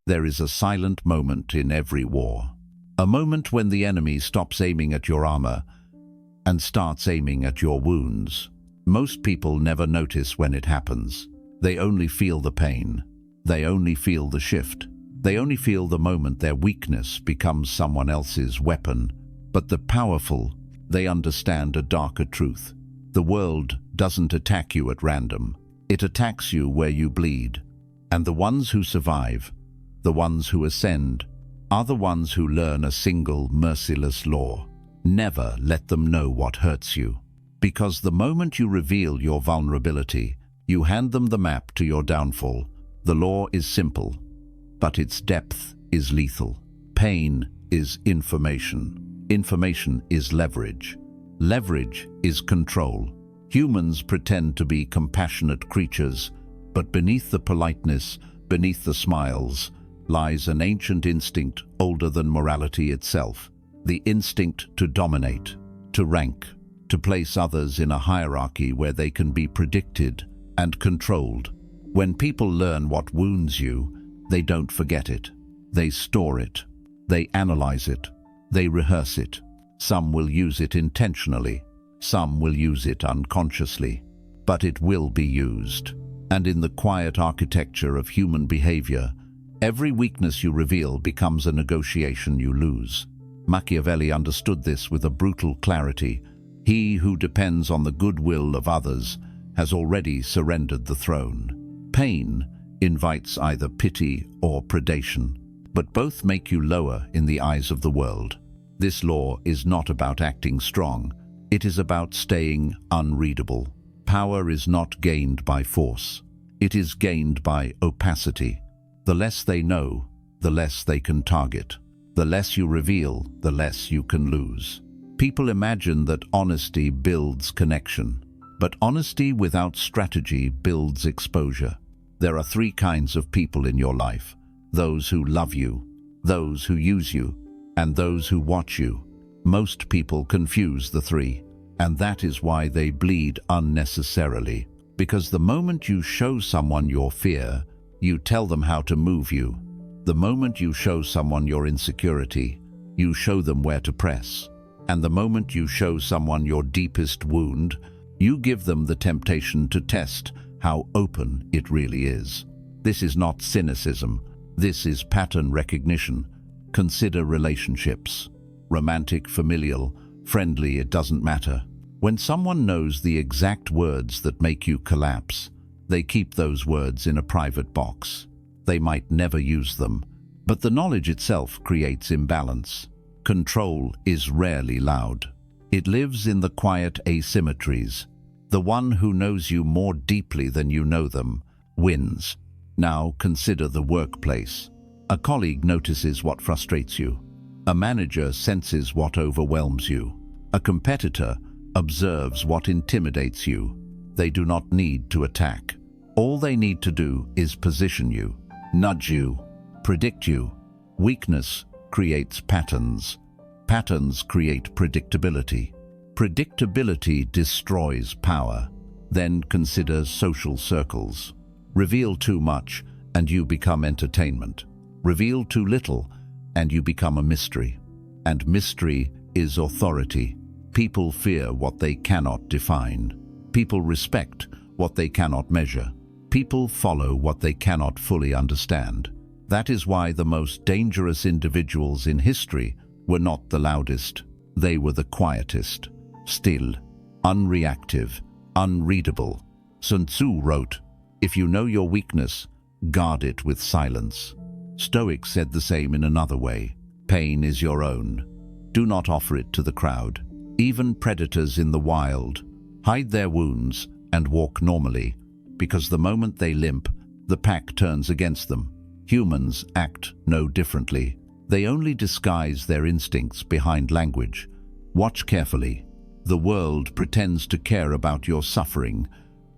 There is a silent moment in every war. A moment when the enemy stops aiming at your armor and starts aiming at your wounds. Most people never notice when it happens. They only feel the pain. They only feel the shift. They only feel the moment their weakness becomes someone else's weapon. But the powerful, they understand a darker truth. The world doesn't attack you at random. It attacks you where you bleed. And the ones who survive, the ones who ascend, are the ones who learn a single merciless law. Never let them know what hurts you. Because the moment you reveal your vulnerability, you hand them the map to your downfall. The law is simple, but its depth is lethal. Pain is information. Information is leverage. Leverage is control. Humans pretend to be compassionate creatures, but beneath the politeness, beneath the smiles, lies an ancient instinct older than morality itself. The instinct to dominate, to rank, to place others in a hierarchy where they can be predicted and controlled. When people learn what wounds you, they don't forget it. They store it. They analyze it. They rehearse it. Some will use it intentionally. Some will use it unconsciously. But it will be used. And in the quiet architecture of human behavior, every weakness you reveal becomes a negotiation you lose. Machiavelli understood this with a brutal clarity. He who depends on the goodwill of others has already surrendered the throne. Pain invites either pity or predation, but both make you lower in the eyes of the world. This law is not about acting strong. It is about staying unreadable. Power is not gained by force. It is gained by opacity. The less they know, the less they can target. The less you reveal, the less you can lose. People imagine that honesty builds connection, but honesty without strategy builds exposure. There are three kinds of people in your life: those who love you, those who use you, and those who watch you. Most people confuse the three, and that is why they bleed unnecessarily. Because the moment you show someone your fear, you tell them how to move you. The moment you show someone your insecurity, you show them where to press. And the moment you show someone your deepest wound, you give them the temptation to test how open it really is. This is not cynicism. This is pattern recognition. Consider relationships. Romantic, familial, friendly, it doesn't matter. When someone knows the exact words that make you collapse, they keep those words in a private box. They might never use them, but the knowledge itself creates imbalance. Control is rarely loud. It lives in the quiet asymmetries. The one who knows you more deeply than you know them wins. Now consider the workplace. A colleague notices what frustrates you. A manager senses what overwhelms you. A competitor observes what intimidates you. They do not need to attack. All they need to do is position you, nudge you, predict you. Weakness creates patterns. Patterns create predictability. Predictability destroys power. Then consider social circles. Reveal too much and you become entertainment. Reveal too little and you become a mystery. And mystery is authority. People fear what they cannot define. People respect what they cannot measure. People follow what they cannot fully understand. That is why the most dangerous individuals in history were not the loudest. They were the quietest, still, unreactive, unreadable. Sun Tzu wrote, "If you know your weakness, guard it with silence." Stoics said the same in another way. Pain is your own. Do not offer it to the crowd. Even predators in the wild hide their wounds and walk normally, because the moment they limp, the pack turns against them. Humans act no differently. They only disguise their instincts behind language. Watch carefully. The world pretends to care about your suffering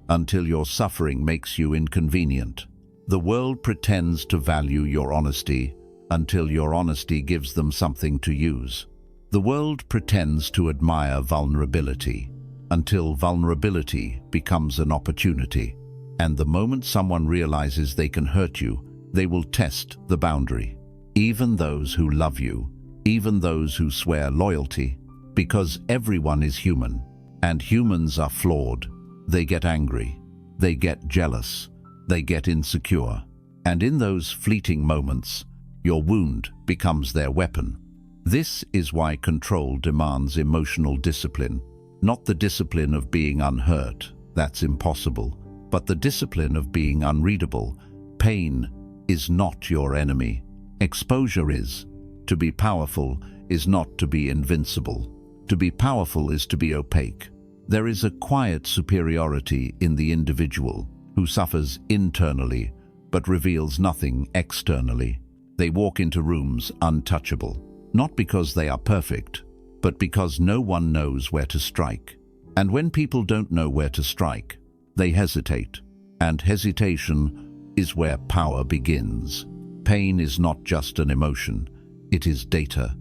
until your suffering makes you inconvenient. The world pretends to value your honesty until your honesty gives them something to use. The world pretends to admire vulnerability until vulnerability becomes an opportunity. And the moment someone realizes they can hurt you, They will test the boundary. Even those who love you, even those who swear loyalty, because everyone is human, and humans are flawed. They get angry, they get jealous, they get insecure, and in those fleeting moments, your wound becomes their weapon. This is why control demands emotional discipline, not the discipline of being unhurt, that's impossible, but the discipline of being unreadable. Pain is not your enemy. Exposure is. To be powerful is not to be invincible. To be powerful is to be opaque. There is a quiet superiority in the individual who suffers internally but reveals nothing externally. They walk into rooms untouchable, not because they are perfect, but because no one knows where to strike. And when people don't know where to strike, they hesitate. And hesitation is where power begins. Pain is not just an emotion, it is data.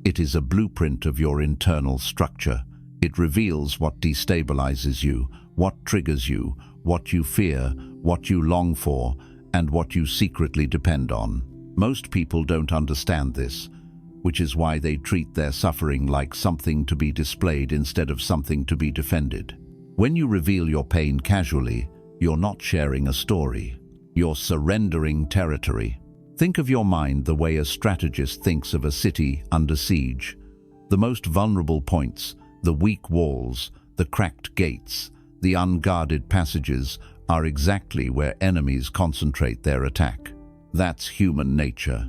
It is a blueprint of your internal structure. It reveals what destabilizes you, what triggers you, what you fear, what you long for, and what you secretly depend on. Most people don't understand this, which is why they treat their suffering like something to be displayed instead of something to be defended. When you reveal your pain casually, you're not sharing a story. You're surrendering territory. Think of your mind the way a strategist thinks of a city under siege. The most vulnerable points, the weak walls, the cracked gates, the unguarded passages are exactly where enemies concentrate their attack. That's human nature.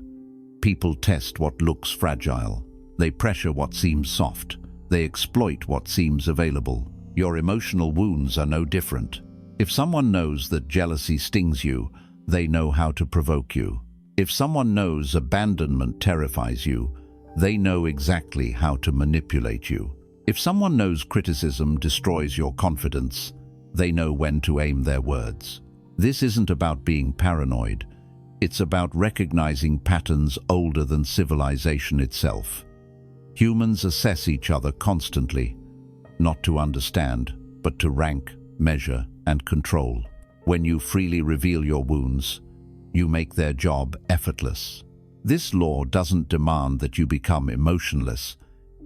People test what looks fragile. They pressure what seems soft. They exploit what seems available. Your emotional wounds are no different. If someone knows that jealousy stings you, they know how to provoke you. If someone knows abandonment terrifies you, they know exactly how to manipulate you. If someone knows criticism destroys your confidence, they know when to aim their words. This isn't about being paranoid. It's about recognizing patterns older than civilization itself. Humans assess each other constantly, not to understand, but to rank, measure, and control. When you freely reveal your wounds, you make their job effortless. This law doesn't demand that you become emotionless.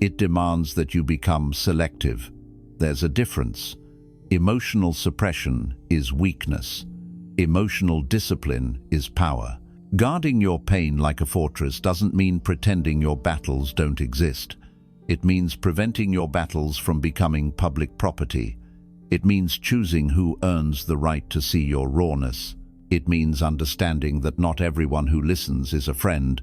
It demands that you become selective. There's a difference. Emotional suppression is weakness. Emotional discipline is power. Guarding your pain like a fortress doesn't mean pretending your battles don't exist. It means preventing your battles from becoming public property. It means choosing who earns the right to see your rawness. It means understanding that not everyone who listens is a friend,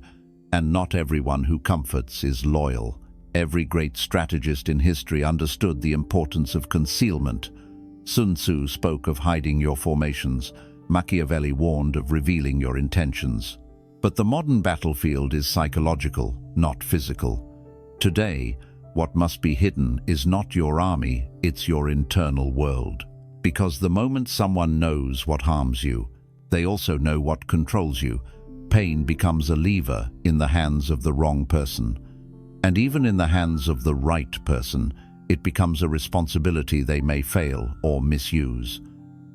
and not everyone who comforts is loyal. Every great strategist in history understood the importance of concealment. Sun Tzu spoke of hiding your formations. Machiavelli warned of revealing your intentions. But the modern battlefield is psychological, not physical. Today, what must be hidden is not your army, it's your internal world. Because the moment someone knows what harms you, they also know what controls you. Pain becomes a lever in the hands of the wrong person. And even in the hands of the right person, it becomes a responsibility they may fail or misuse.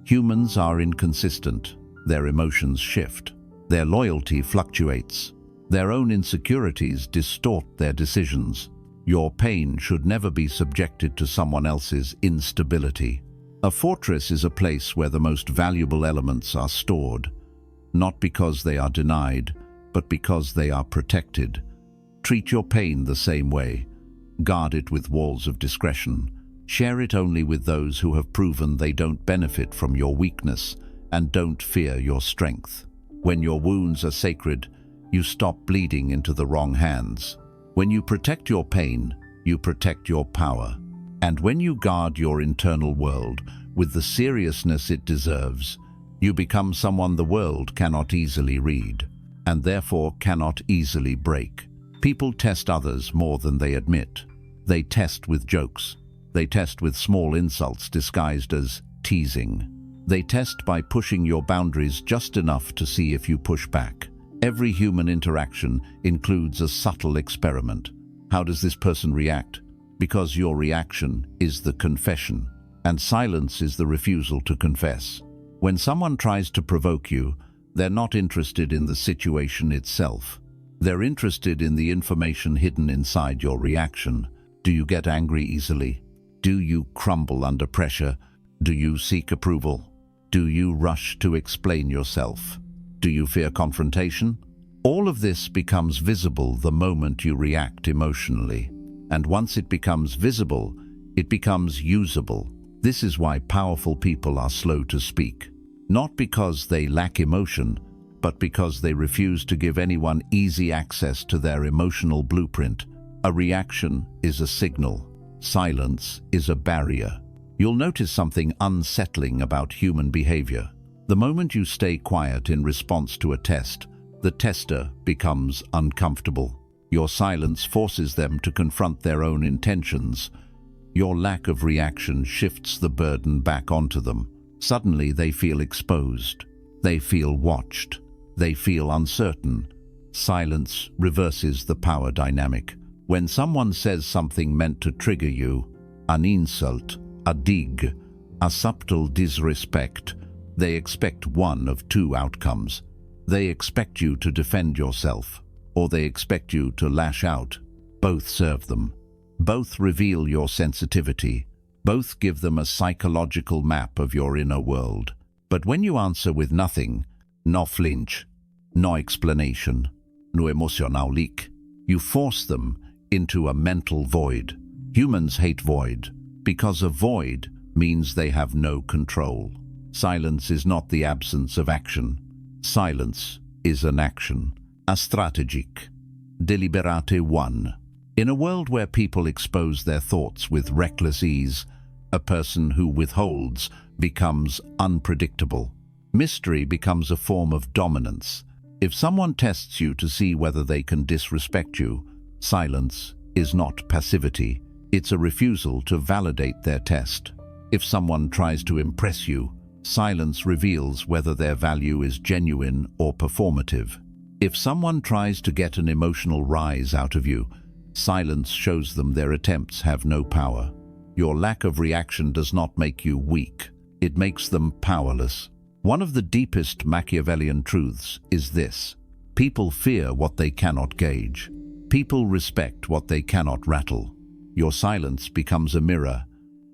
Humans are inconsistent. Their emotions shift. Their loyalty fluctuates. Their own insecurities distort their decisions. Your pain should never be subjected to someone else's instability. A fortress is a place where the most valuable elements are stored, not because they are denied, but because they are protected. Treat your pain the same way. Guard it with walls of discretion. Share it only with those who have proven they don't benefit from your weakness and don't fear your strength. When your wounds are sacred, you stop bleeding into the wrong hands. When you protect your pain, you protect your power. And when you guard your internal world with the seriousness it deserves, you become someone the world cannot easily read, and therefore cannot easily break. People test others more than they admit. They test with jokes. They test with small insults disguised as teasing. They test by pushing your boundaries just enough to see if you push back. Every human interaction includes a subtle experiment. How does this person react? Because your reaction is the confession, and silence is the refusal to confess. When someone tries to provoke you, They're not interested in the situation itself. They're interested in the information hidden inside your reaction. Do you get angry easily? Do you crumble under pressure? Do you seek approval? Do you rush to explain yourself? Do you fear confrontation? All of this becomes visible the moment you react emotionally. And once it becomes visible, it becomes usable. This is why powerful people are slow to speak. Not because they lack emotion, but because they refuse to give anyone easy access to their emotional blueprint. A reaction is a signal. Silence is a barrier. You'll notice something unsettling about human behavior. The moment you stay quiet in response to a test, the tester becomes uncomfortable. Your silence forces them to confront their own intentions. Your lack of reaction shifts the burden back onto them. Suddenly they feel exposed. They feel watched. They feel uncertain. Silence reverses the power dynamic. When someone says something meant to trigger you, an insult, a dig, a subtle disrespect, they expect one of two outcomes. They expect you to defend yourself, or they expect you to lash out. Both serve them. Both reveal your sensitivity. Both give them a psychological map of your inner world. But when you answer with nothing, no flinch, no explanation, no emotional leak, you force them into a mental void. Humans hate void, because a void means they have no control. Silence is not the absence of action. Silence is an action. A strategic. Deliberate one. In a world where people expose their thoughts with reckless ease, a person who withholds becomes unpredictable. Mystery becomes a form of dominance. If someone tests you to see whether they can disrespect you, silence is not passivity. It's a refusal to validate their test. If someone tries to impress you, silence reveals whether their value is genuine or performative. If someone tries to get an emotional rise out of you, silence shows them their attempts have no power. Your lack of reaction does not make you weak. It makes them powerless. One of the deepest Machiavellian truths is this: people fear what they cannot gauge. People respect what they cannot rattle. Your silence becomes a mirror.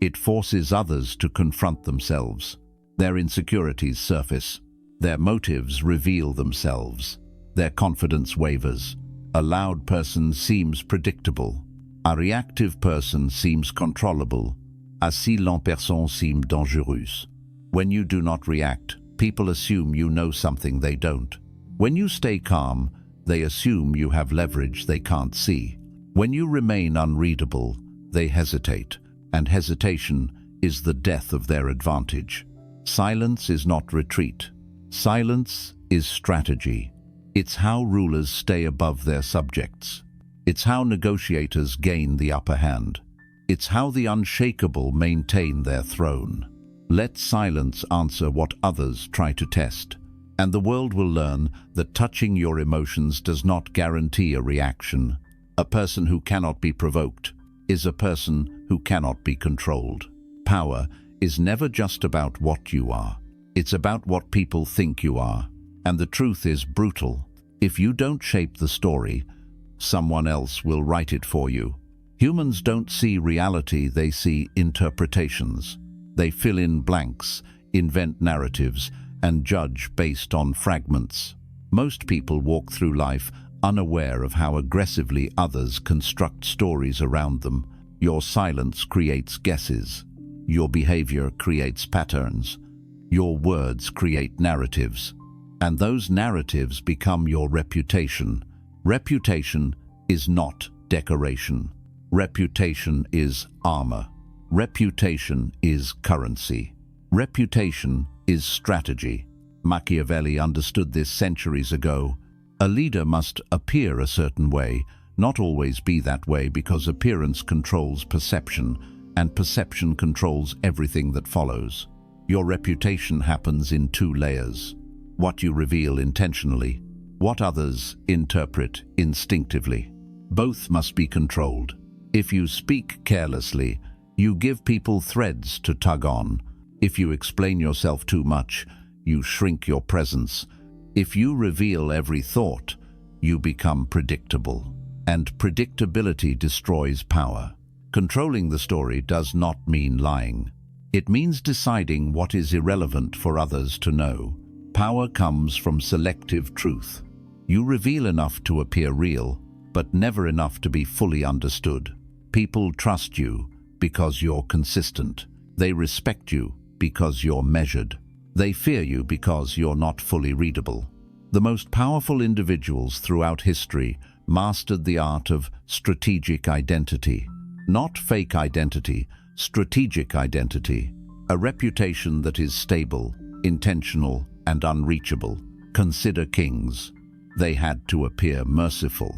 It forces others to confront themselves. Their insecurities surface. Their motives reveal themselves. Their confidence wavers. A loud person seems predictable. A reactive person seems controllable. A silent personne seems dangereuse. When you do not react, people assume you know something they don't. When you stay calm, they assume you have leverage they can't see. When you remain unreadable, they hesitate, and hesitation is the death of their advantage. Silence is not retreat. Silence is strategy. It's how rulers stay above their subjects. It's how negotiators gain the upper hand. It's how the unshakable maintain their throne. Let silence answer what others try to test, and the world will learn that touching your emotions does not guarantee a reaction. A person who cannot be provoked is a person who cannot be controlled. Power is never just about what you are. It's about what people think you are. And the truth is brutal. If you don't shape the story, someone else will write it for you. Humans don't see reality, they see interpretations. They fill in blanks, invent narratives, and judge based on fragments. Most people walk through life unaware of how aggressively others construct stories around them. Your silence creates guesses. Your behavior creates patterns. Your words create narratives. And those narratives become your reputation. Reputation is not decoration. Reputation is armor. Reputation is currency. Reputation is strategy. Machiavelli understood this centuries ago. A leader must appear a certain way, not always be that way, because appearance controls perception, and perception controls everything that follows. Your reputation happens in two layers: what you reveal intentionally, what others interpret instinctively. Both must be controlled. If you speak carelessly, you give people threads to tug on. If you explain yourself too much, you shrink your presence. If you reveal every thought, you become predictable. And predictability destroys power. Controlling the story does not mean lying. It means deciding what is irrelevant for others to know. Power comes from selective truth. You reveal enough to appear real, but never enough to be fully understood. People trust you because you're consistent. They respect you because you're measured. They fear you because you're not fully readable. The most powerful individuals throughout history mastered the art of strategic identity. Not fake identity, strategic identity. A reputation that is stable, intentional, and unreachable. Consider kings. They had to appear merciful,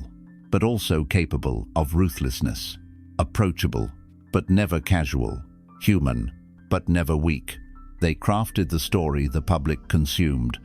but also capable of ruthlessness. Approachable, but never casual. Human, but never weak. They crafted the story the public consumed,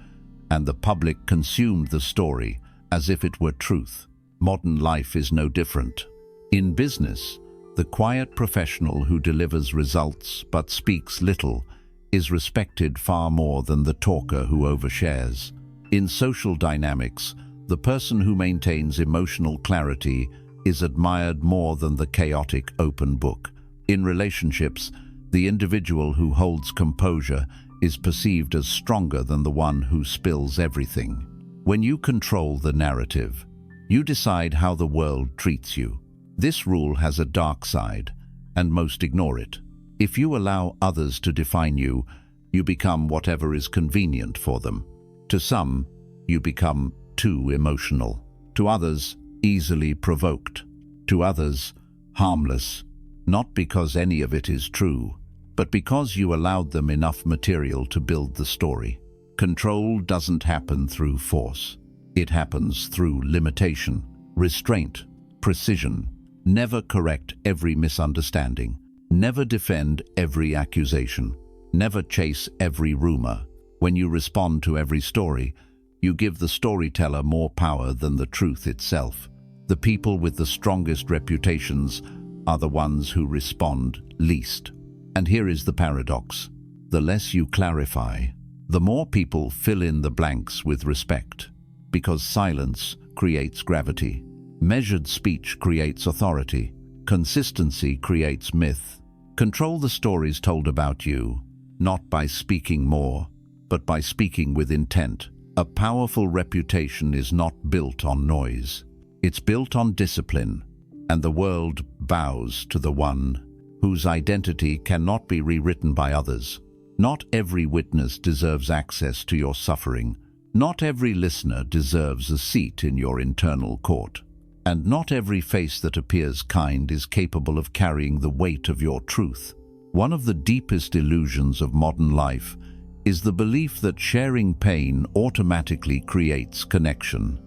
and the public consumed the story as if it were truth. Modern life is no different. In business, the quiet professional who delivers results but speaks little is respected far more than the talker who overshares. In social dynamics, the person who maintains emotional clarity is admired more than the chaotic open book. In relationships, the individual who holds composure is perceived as stronger than the one who spills everything. When you control the narrative, you decide how the world treats you. This rule has a dark side, and most ignore it. If you allow others to define you, you become whatever is convenient for them. To some, you become too emotional. To others, easily provoked. To others, harmless. Not because any of it is true, but because you allowed them enough material to build the story. Control doesn't happen through force. It happens through limitation, restraint, precision. Never correct every misunderstanding. Never defend every accusation. Never chase every rumor. When you respond to every story, you give the storyteller more power than the truth itself. The people with the strongest reputations are the ones who respond least. And here is the paradox. The less you clarify, the more people fill in the blanks with respect. Because silence creates gravity. Measured speech creates authority. Consistency creates myth. Control the stories told about you, not by speaking more, but by speaking with intent. A powerful reputation is not built on noise. It's built on discipline, and the world bows to the one whose identity cannot be rewritten by others. Not every witness deserves access to your suffering. Not every listener deserves a seat in your internal court. And not every face that appears kind is capable of carrying the weight of your truth. One of the deepest illusions of modern life is the belief that sharing pain automatically creates connection.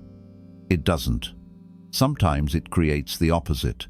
It doesn't. Sometimes it creates the opposite.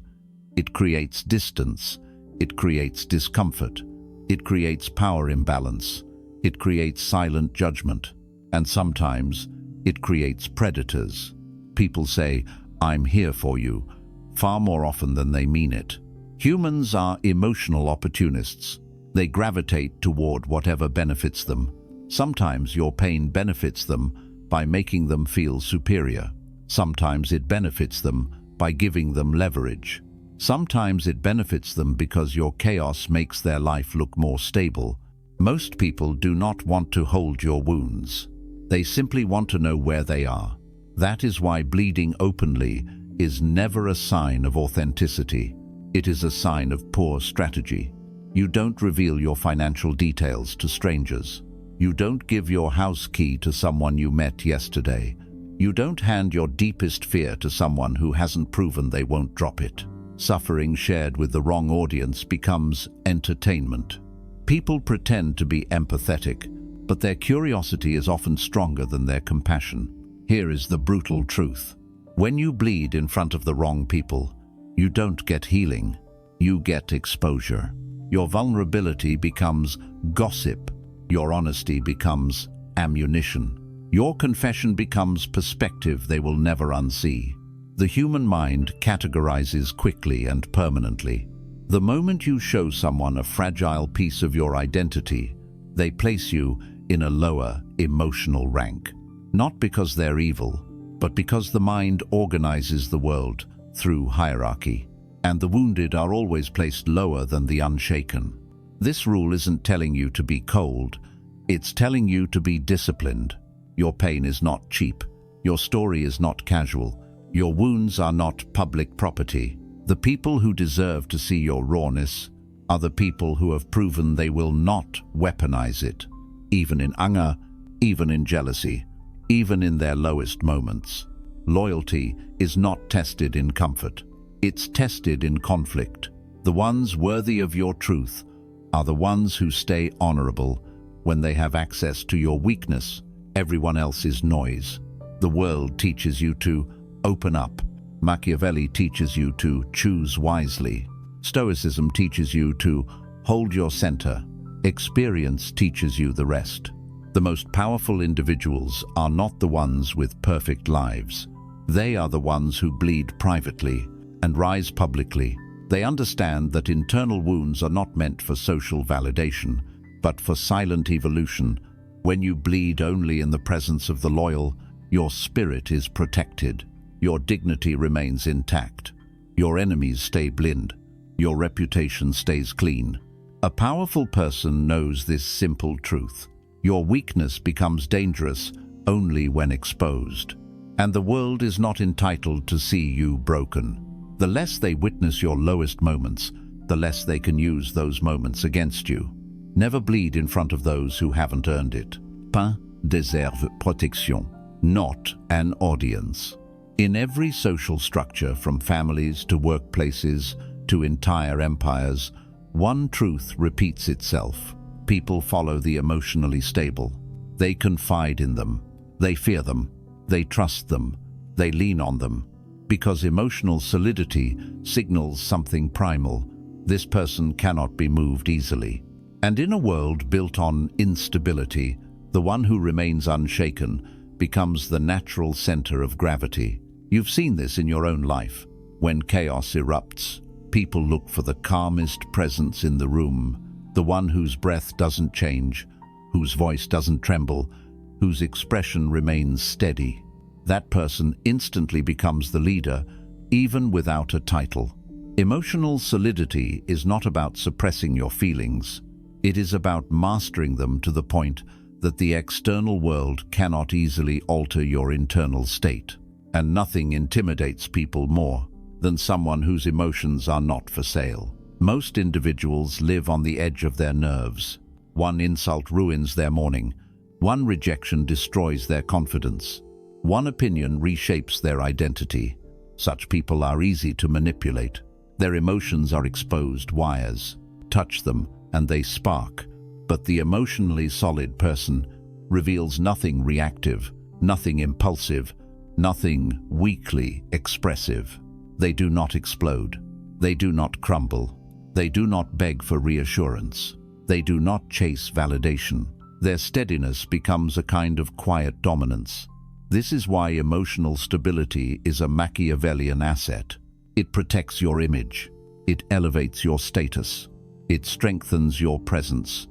It creates distance. It creates discomfort. It creates power imbalance. It creates silent judgment. And sometimes it creates predators. People say, "I'm here for you," far more often than they mean it. Humans are emotional opportunists. They gravitate toward whatever benefits them. Sometimes your pain benefits them by making them feel superior. Sometimes it benefits them by giving them leverage. Sometimes it benefits them because your chaos makes their life look more stable. Most people do not want to hold your wounds. They simply want to know where they are. That is why bleeding openly is never a sign of authenticity. It is a sign of poor strategy. You don't reveal your financial details to strangers. You don't give your house key to someone you met yesterday. You don't hand your deepest fear to someone who hasn't proven they won't drop it. Suffering shared with the wrong audience becomes entertainment. People pretend to be empathetic, but their curiosity is often stronger than their compassion. Here is the brutal truth. When you bleed in front of the wrong people, you don't get healing, you get exposure. Your vulnerability becomes gossip. Your honesty becomes ammunition. Your confession becomes perspective they will never unsee. The human mind categorizes quickly and permanently. The moment you show someone a fragile piece of your identity, they place you in a lower emotional rank. not because they're evil, but because the mind organizes the world through hierarchy, and the wounded are always placed lower than the unshaken. This rule isn't telling you to be cold, it's telling you to be disciplined. Your pain is not cheap, your story is not casual, your wounds are not public property. The people who deserve to see your rawness are the people who have proven they will not weaponize it, even in anger, even in jealousy, even in their lowest moments. Loyalty is not tested in comfort, it's tested in conflict. The ones worthy of your truth are the ones who stay honorable when they have access to your weakness. Everyone else is noise. The world teaches you to open up. Machiavelli teaches you to choose wisely. Stoicism teaches you to hold your center. Experience teaches you the rest. The most powerful individuals are not the ones with perfect lives. They are the ones who bleed privately and rise publicly. They understand that internal wounds are not meant for social validation, but for silent evolution. When you bleed only in the presence of the loyal, your spirit is protected. Your dignity remains intact. Your enemies stay blind. Your reputation stays clean. A powerful person knows this simple truth. Your weakness becomes dangerous only when exposed. And the world is not entitled to see you broken. The less they witness your lowest moments, the less they can use those moments against you. Never bleed in front of those who haven't earned it. Pas déserve protection, not an audience. In every social structure, from families to workplaces to entire empires, one truth repeats itself. People follow the emotionally stable. They confide in them. They fear them. They trust them. They lean on them. Because emotional solidity signals something primal. This person cannot be moved easily. And in a world built on instability, the one who remains unshaken becomes the natural center of gravity. You've seen this in your own life. When chaos erupts, people look for the calmest presence in the room, the one whose breath doesn't change, whose voice doesn't tremble, whose expression remains steady. That person instantly becomes the leader, even without a title. Emotional solidity is not about suppressing your feelings. It is about mastering them to the point that the external world cannot easily alter your internal state. And nothing intimidates people more than someone whose emotions are not for sale. Most individuals live on the edge of their nerves. One insult ruins their morning. One rejection destroys their confidence. One opinion reshapes their identity. Such people are easy to manipulate. Their emotions are exposed wires. Touch them and they spark. But the emotionally solid person reveals nothing reactive, nothing impulsive, nothing weakly expressive. They do not explode. They do not crumble. They do not beg for reassurance. They do not chase validation. Their steadiness becomes a kind of quiet dominance. This is why emotional stability is a Machiavellian asset. It protects your image. It elevates your status. It strengthens your presence.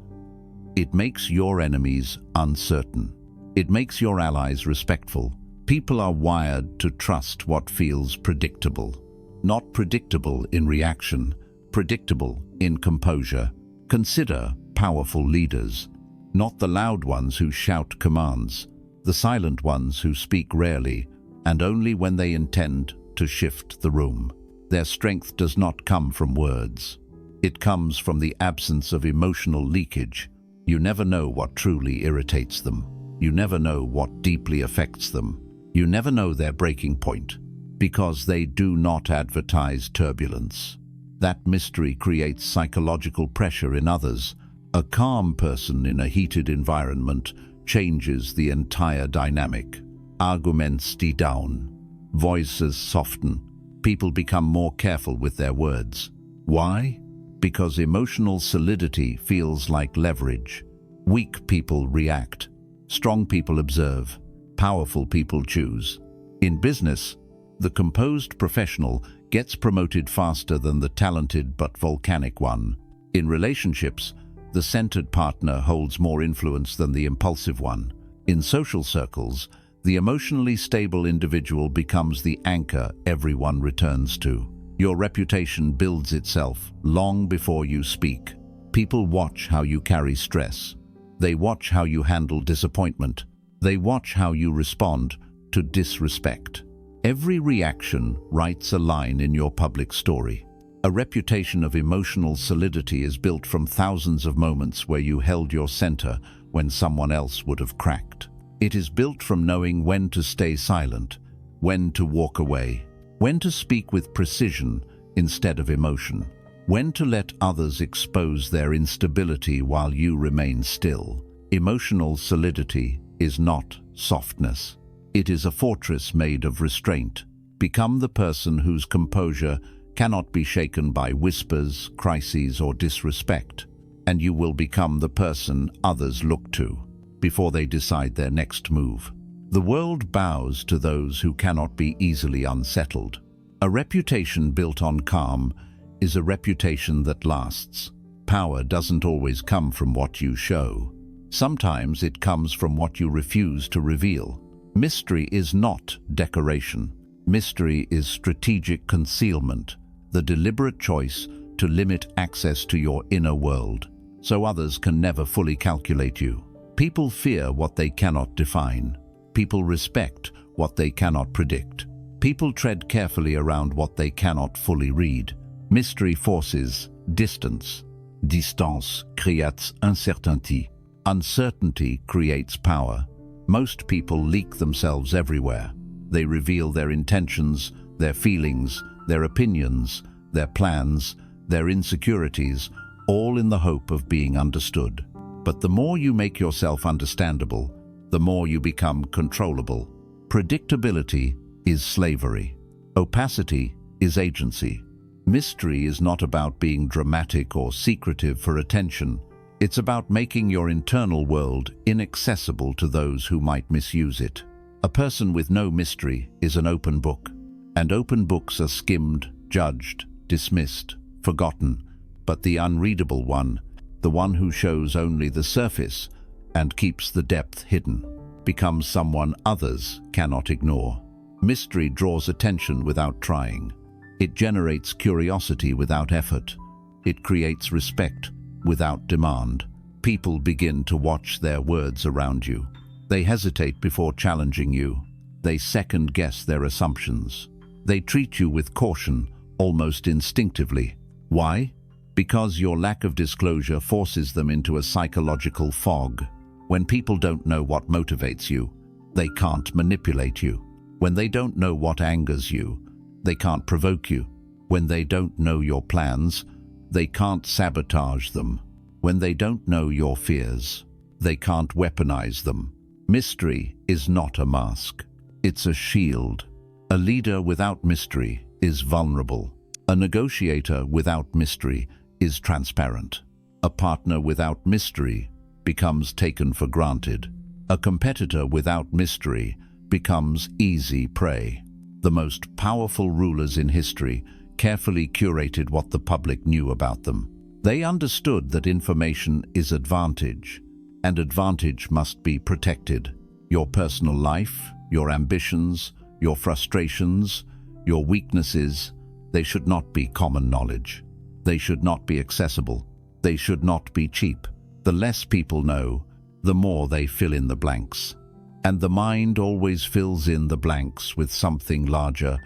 It makes your enemies uncertain. It makes your allies respectful. People are wired to trust what feels predictable. Not predictable in reaction, predictable in composure. Consider powerful leaders, not the loud ones who shout commands, the silent ones who speak rarely and only when they intend to shift the room. Their strength does not come from words. It comes from the absence of emotional leakage. You never know what truly irritates them. You never know what deeply affects them. You never know their breaking point, because they do not advertise turbulence. That mystery creates psychological pressure in others. A calm person in a heated environment changes the entire dynamic. Arguments die down. Voices soften. People become more careful with their words. Why? Because emotional solidity feels like leverage. Weak people react. Strong people observe. Powerful people choose. In business, the composed professional gets promoted faster than the talented but volcanic one. In relationships, the centered partner holds more influence than the impulsive one. In social circles, The emotionally stable individual becomes the anchor everyone returns to. Your reputation builds itself long before you speak. People watch how you carry stress. They watch how you handle disappointment. They watch how you respond to disrespect. Every reaction writes a line in your public story. A reputation of emotional solidity is built from thousands of moments where you held your center when someone else would have cracked. It is built from knowing when to stay silent, when to walk away, when to speak with precision instead of emotion, when to let others expose their instability while you remain still. Emotional solidity is not softness. It is a fortress made of restraint. Become the person whose composure cannot be shaken by whispers, crises, or disrespect, and you will become the person others look to before they decide their next move. The world bows to those who cannot be easily unsettled. A reputation built on calm is a reputation that lasts. Power doesn't always come from what you show. Sometimes it comes from what you refuse to reveal. Mystery is not decoration. Mystery is strategic concealment, the deliberate choice to limit access to your inner world, so others can never fully calculate you. People fear what they cannot define. People respect what they cannot predict. People tread carefully around what they cannot fully read. Mystery forces distance. Distance créates incertitude. Uncertainty creates power. Most people leak themselves everywhere. They reveal their intentions, their feelings, their opinions, their plans, their insecurities, all in the hope of being understood. But the more you make yourself understandable, the more you become controllable. Predictability is slavery. Opacity is agency. Mystery is not about being dramatic or secretive for attention. It's about making your internal world inaccessible to those who might misuse it. A person with no mystery is an open book, and open books are skimmed, judged, dismissed, forgotten. But the unreadable one, the one who shows only the surface and keeps the depth hidden, becomes someone others cannot ignore. Mystery draws attention without trying. It generates curiosity without effort. It creates respect without demand. People begin to watch their words around you. They hesitate before challenging you. They second-guess their assumptions. They treat you with caution, almost instinctively. Why? Because your lack of disclosure forces them into a psychological fog. When people don't know what motivates you, they can't manipulate you. When they don't know what angers you, they can't provoke you. When they don't know your plans, they can't sabotage them. When they don't know your fears, they can't weaponize them. Mystery is not a mask. It's a shield. A leader without mystery is vulnerable. A negotiator without mystery is transparent. A partner without mystery becomes taken for granted. A competitor without mystery becomes easy prey. The most powerful rulers in history carefully curated what the public knew about them. They understood that information is advantage, and advantage must be protected. Your personal life, your ambitions, your frustrations, your weaknesses, they should not be common knowledge. They should not be accessible. They should not be cheap. The less people know, the more they fill in the blanks. And the mind always fills in the blanks with something larger,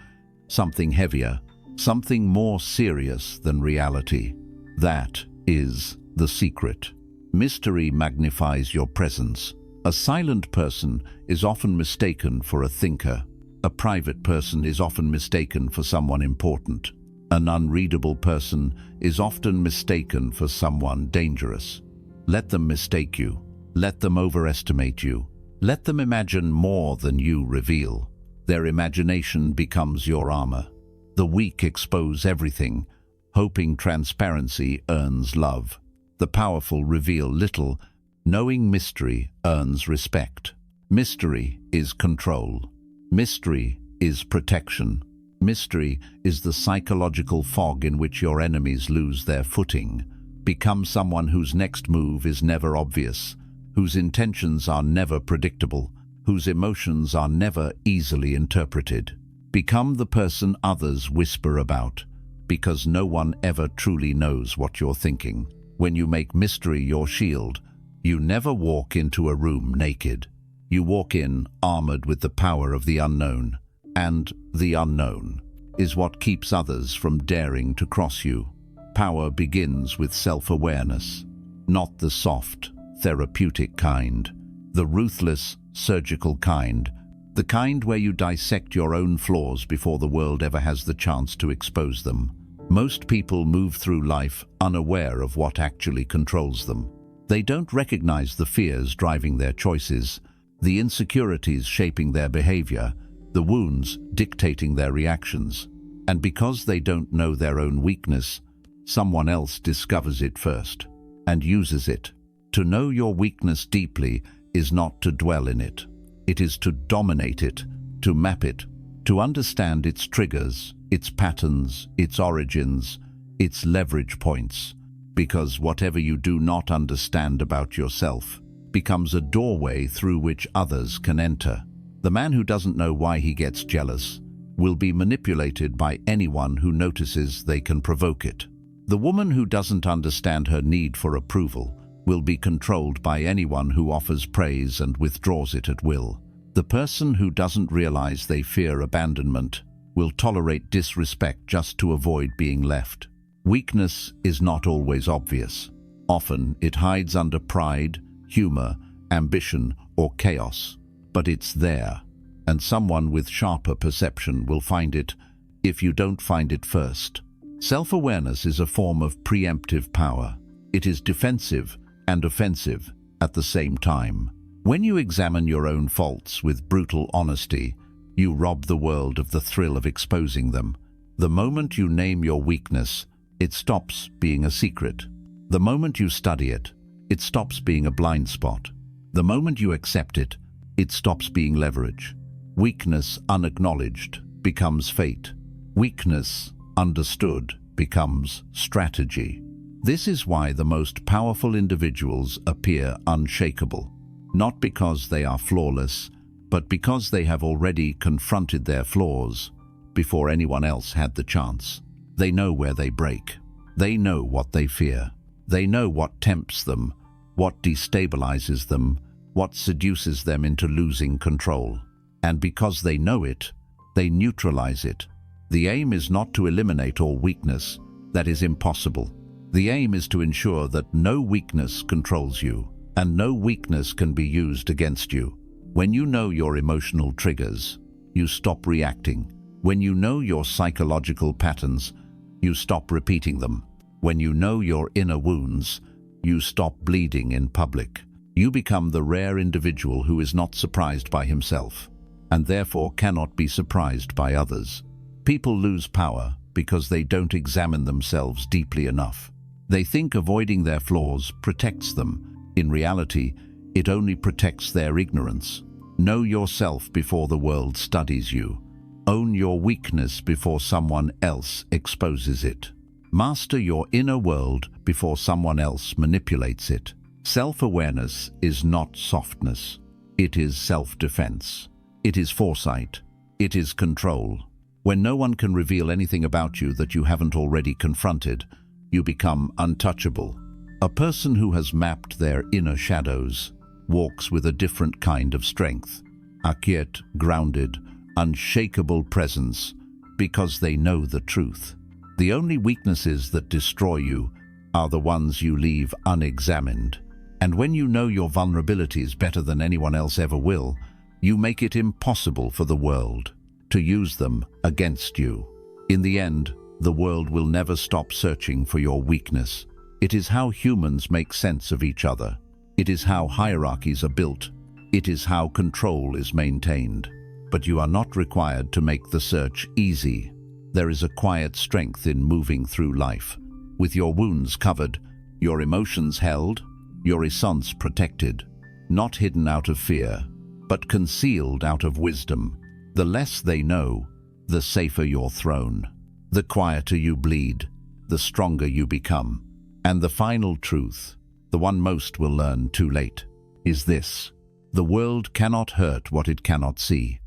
something heavier, something more serious than reality. That is the secret. Mystery magnifies your presence. A silent person is often mistaken for a thinker. A private person is often mistaken for someone important. An unreadable person is often mistaken for someone dangerous. Let them mistake you. Let them overestimate you. Let them imagine more than you reveal. Their imagination becomes your armor. The weak expose everything, hoping transparency earns love. The powerful reveal little, knowing mystery earns respect. Mystery is control. Mystery is protection. Mystery is the psychological fog in which your enemies lose their footing. Become someone whose next move is never obvious, whose intentions are never predictable, whose emotions are never easily interpreted. Become the person others whisper about, because no one ever truly knows what you're thinking. When you make mystery your shield, you never walk into a room naked. You walk in armored with the power of the unknown, and the unknown is what keeps others from daring to cross you. Power begins with self-awareness, not the soft, therapeutic kind, the ruthless, surgical kind, the kind where you dissect your own flaws before the world ever has the chance to expose them. Most people move through life unaware of what actually controls them. They don't recognize the fears driving their choices, the insecurities shaping their behavior, the wounds dictating their reactions. And because they don't know their own weakness, someone else discovers it first and uses it. To know your weakness deeply is not to dwell in it. It is to dominate it, to map it, to understand its triggers, its patterns, its origins, its leverage points. Because whatever you do not understand about yourself becomes a doorway through which others can enter. The man who doesn't know why he gets jealous will be manipulated by anyone who notices they can provoke it. The woman who doesn't understand her need for approval will be controlled by anyone who offers praise and withdraws it at will. The person who doesn't realize they fear abandonment will tolerate disrespect just to avoid being left. Weakness is not always obvious. Often it hides under pride, humor, ambition, or chaos. But it's there, and someone with sharper perception will find it if you don't find it first. Self-awareness is a form of preemptive power. It is defensive and offensive at the same time. When you examine your own faults with brutal honesty, you rob the world of the thrill of exposing them. The moment you name your weakness, it stops being a secret. The moment you study it, it stops being a blind spot. The moment you accept it, it stops being leverage. Weakness unacknowledged becomes fate. Weakness understood becomes strategy. This is why the most powerful individuals appear unshakable. Not because they are flawless, but because they have already confronted their flaws before anyone else had the chance. They know where they break. They know what they fear. They know what tempts them, what destabilizes them, what seduces them into losing control. And because they know it, they neutralize it. The aim is not to eliminate all weakness. That is impossible. The aim is to ensure that no weakness controls you, and no weakness can be used against you. When you know your emotional triggers, you stop reacting. When you know your psychological patterns, you stop repeating them. When you know your inner wounds, you stop bleeding in public. You become the rare individual who is not surprised by himself, and therefore cannot be surprised by others. People lose power because they don't examine themselves deeply enough. They think avoiding their flaws protects them. In reality, it only protects their ignorance. Know yourself before the world studies you. Own your weakness before someone else exposes it. Master your inner world before someone else manipulates it. Self-awareness is not softness. It is self-defense. It is foresight. It is control. When no one can reveal anything about you that you haven't already confronted, you become untouchable. A person who has mapped their inner shadows walks with a different kind of strength, a quiet, grounded, unshakable presence, because they know the truth. The only weaknesses that destroy you are the ones you leave unexamined. And when you know your vulnerabilities better than anyone else ever will, you make it impossible for the world to use them against you. In the end, the world will never stop searching for your weakness. It is how humans make sense of each other. It is how hierarchies are built. It is how control is maintained. But you are not required to make the search easy. There is a quiet strength in moving through life, with your wounds covered, your emotions held, your essence protected, not hidden out of fear, but concealed out of wisdom. The less they know, the safer your throne. The quieter you bleed, the stronger you become. And the final truth, the one most will learn too late, is this: The world cannot hurt what it cannot see.